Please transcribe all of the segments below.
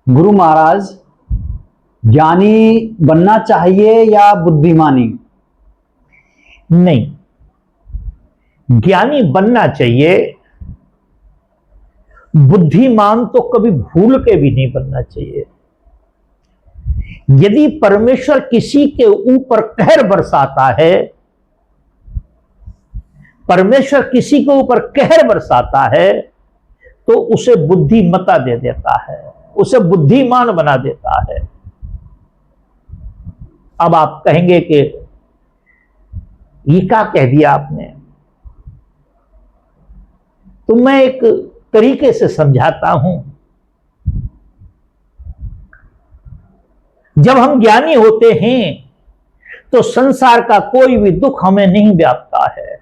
गुरु महाराज, ज्ञानी बनना चाहिए या बुद्धिमानी? नहीं, ज्ञानी बनना चाहिए। बुद्धिमान तो कभी भूल के भी नहीं बनना चाहिए। यदि परमेश्वर किसी के ऊपर कहर बरसाता है, परमेश्वर किसी के ऊपर कहर बरसाता है, तो उसे बुद्धिमता दे देता है, उसे बुद्धिमान बना देता है। अब आप कहेंगे कि ये क्या कह दिया आपने? तो मैं एक तरीके से समझाता हूं। जब हम ज्ञानी होते हैं तो संसार का कोई भी दुख हमें नहीं व्यापता है,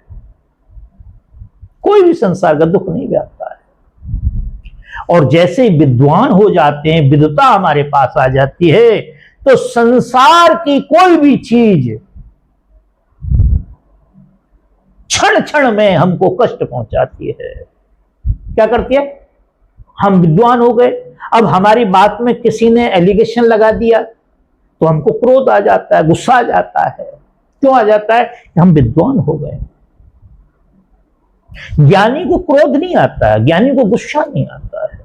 कोई भी संसार का दुख नहीं व्यापता है। और जैसे ही विद्वान हो जाते हैं, विद्वता हमारे पास आ जाती है, तो संसार की कोई भी चीज क्षण क्षण में हमको कष्ट पहुंचाती है। क्या करती है? हम विद्वान हो गए, अब हमारी बात में किसी ने एलिगेशन लगा दिया तो हमको क्रोध आ जाता है, गुस्सा आ जाता है। क्यों आ जाता है? हम विद्वान हो गए। ज्ञानी को क्रोध नहीं आता है, ज्ञानी को गुस्सा नहीं आता है।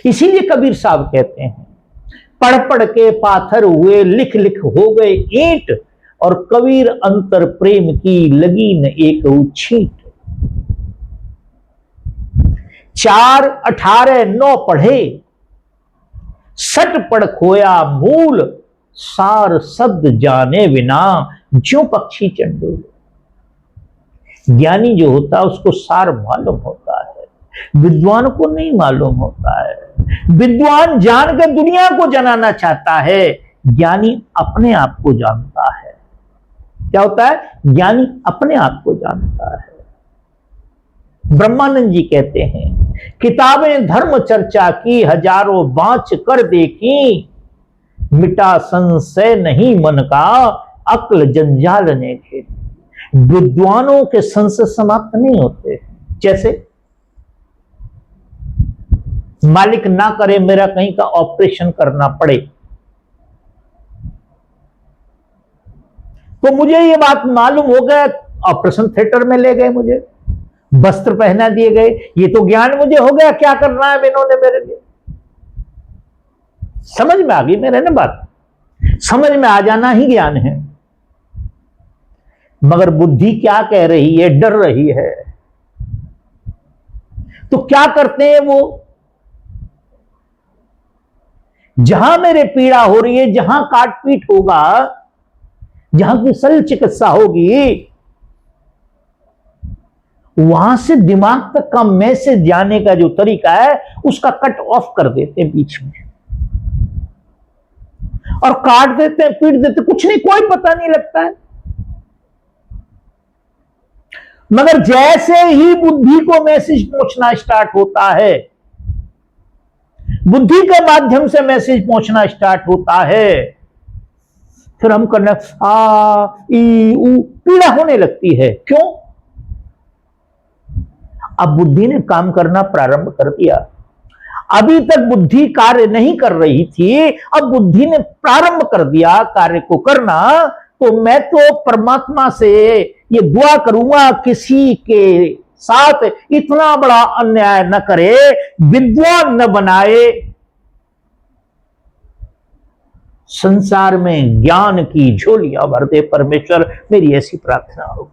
इसीलिए कबीर साहब कहते हैं, पढ़ पढ़ के पाथर हुए, लिख लिख हो गए ईंट, और कबीर अंतर प्रेम की लगी न एक छींट। 4 18 9 पढ़े, सट पढ़ खोया मूल, सार शब्द जाने बिना ज्यों पक्षी चंडूल। ज्ञानी जो होता है उसको सार मालूम होता है, विद्वान को नहीं मालूम होता है। विद्वान जानकर दुनिया को जनाना चाहता है, ज्ञानी अपने आप को जानता है। क्या होता है? ज्ञानी अपने आप को जानता है। ब्रह्मानंद जी कहते हैं, किताबें धर्म चर्चा की, हजारों बाँच कर देखी, मिटा संशय नहीं मन का, अक्ल जंजाल ने घेरी। विद्वानों के संशय समाप्त नहीं होते। जैसे मालिक ना करे मेरा कहीं का ऑपरेशन करना पड़े, तो मुझे ये बात मालूम हो गया, ऑपरेशन थिएटर में ले गए, मुझे वस्त्र पहना दिए गए, ये तो ज्ञान मुझे हो गया क्या करना है इन्होंने मेरे लिए। समझ में आ गई मेरे ना बात? समझ में आ जाना ही ज्ञान है। मगर बुद्धि क्या कह रही है? डर रही है। तो क्या करते हैं वो? जहां मेरे पीड़ा हो रही है, जहां काट पीट होगा, जहां की शल्य चिकित्सा होगी, वहां से दिमाग तक का मैसेज जाने का जो तरीका है उसका कट ऑफ कर देते हैं बीच में, और काट देते हैं, पीट देते, कुछ नहीं, कोई पता नहीं लगता है। मगर जैसे ही बुद्धि को मैसेज पहुंचना स्टार्ट होता है, बुद्धि के माध्यम से मैसेज पहुंचना स्टार्ट होता है, फिर हम करना आ ई ऊ, पीड़ा होने लगती है। क्यों? अब बुद्धि ने काम करना प्रारंभ कर दिया। अभी तक बुद्धि कार्य नहीं कर रही थी, अब बुद्धि ने प्रारंभ कर दिया कार्य को करना। तो मैं तो परमात्मा से ये दुआ करूंगा, किसी के साथ इतना बड़ा अन्याय न करे, विद्वान न बनाए। संसार में ज्ञान की झोलियां भर दे परमेश्वर, मेरी ऐसी प्रार्थना हो।